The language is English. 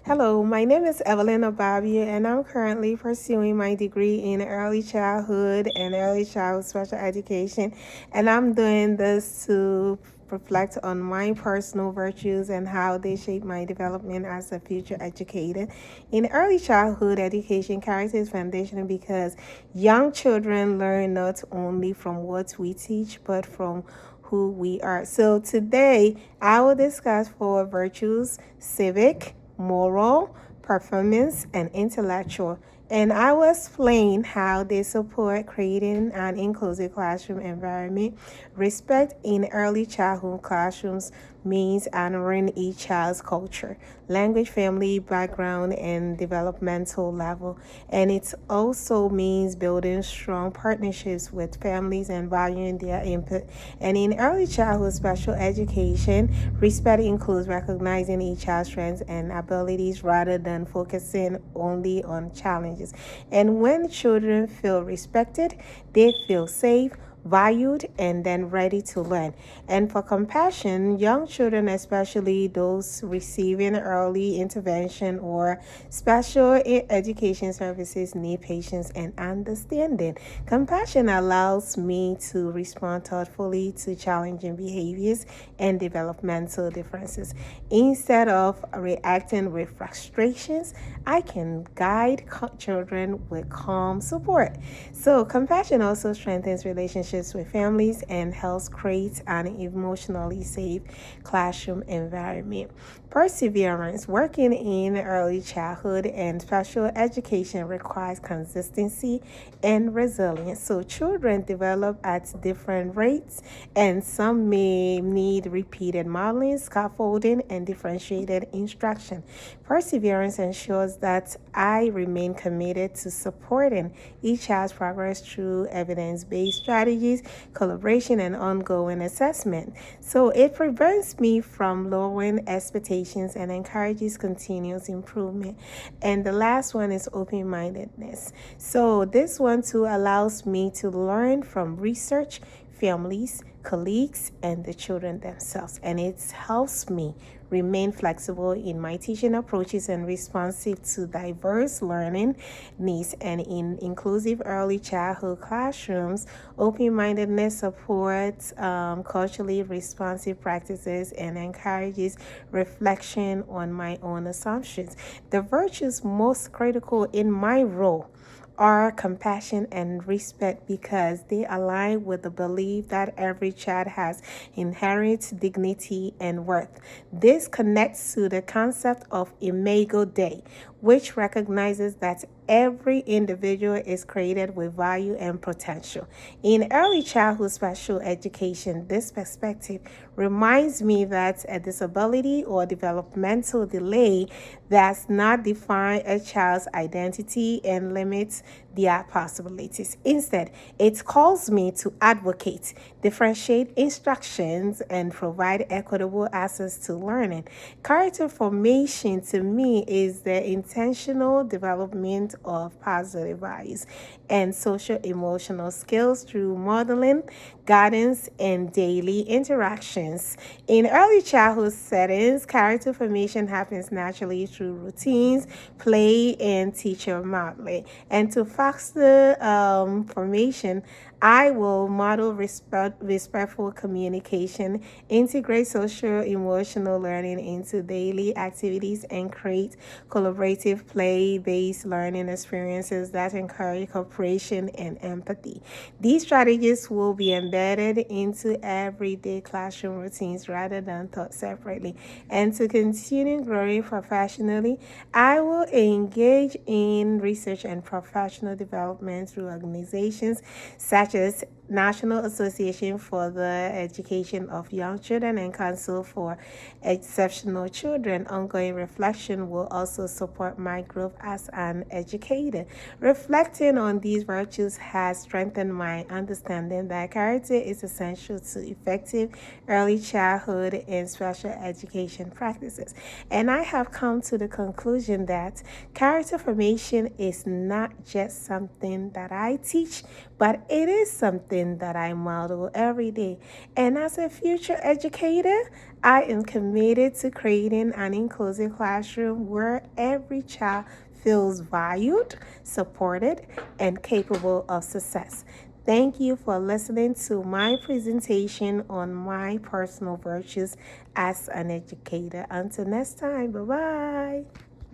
Hello, my name is Evelyn Obabia, and I'm currently pursuing my degree in early childhood and early childhood special education. And I'm doing this to reflect on my personal virtues and how they shape my development as a future educator. In early childhood education, character is foundational because young children learn not only from what we teach, but from who we are. So today, I will discuss four virtues: civic, moral, performance, and intellectual. And I will explain how they support creating an inclusive classroom environment. Respect in early childhood classrooms means honoring each child's culture, language, family background, and developmental level. And it also means building strong partnerships with families and valuing their input. And in early childhood special education, respect includes recognizing each child's strengths and abilities rather than focusing only on challenges. And when children feel respected, they feel safe, valued, and then ready to learn. And for compassion, young children, especially those receiving early intervention or special education services, need patience and understanding. Compassion allows me to respond thoughtfully to challenging behaviors and developmental differences. Instead of reacting with frustrations, I can guide children with calm support. So, compassion also strengthens relationships with families and helps create an emotionally safe classroom environment. Perseverance. Working in early childhood and special education requires consistency and resilience. So, children develop at different rates, and some may need repeated modeling, scaffolding, and differentiated instruction. Perseverance ensures that I remain committed to supporting each child's progress through evidence based strategies, collaboration, and ongoing assessment. So it prevents me from lowering expectations and encourages continuous improvement. And the last one is open mindedness. So this one too allows me to learn from research, families, colleagues, and the children themselves. And it helps me remain flexible in my teaching approaches and responsive to diverse learning needs. And in inclusive early childhood classrooms, open mindedness supports culturally responsive practices and encourages reflection on my own assumptions. The virtues most critical in my role are compassion and respect because they align with the belief that every child has inherent dignity and worth. This connects to the concept of Imago Dei, which recognizes that every individual is created with value and potential. In early childhood special education, this perspective reminds me that a disability or developmental delay does not define a child's identity and limits their possibilities. Instead, it calls me to advocate, differentiate instructions, and provide equitable access to learning. Character formation to me is the intentional development of positive values and social emotional skills through modeling, guidance, and daily interactions. In early childhood settings, character formation happens naturally through routines, play, and teacher modeling. And to foster formation, I will model respectful communication, integrate social emotional learning into daily activities, and create collaborative play based learning experiences that encourage cooperation and empathy. These strategies will be embedded into everyday classroom routines rather than taught separately. And to continue growing professionally, I will engage in research and professional development through organizations such as National Association for the Education of Young Children and Council for Exceptional Children. Ongoing reflection will also support my growth as an educator. Reflecting on these virtues has strengthened my understanding that character is essential to effective early childhood and special education practices. And I have come to the conclusion that character formation is not just something that I teach, but it is something something that I model every day. And as a future educator, I am committed to creating an inclusive classroom where every child feels valued, supported, and capable of success. Thank you for listening to my presentation on my personal virtues as an educator. Until next time, bye bye.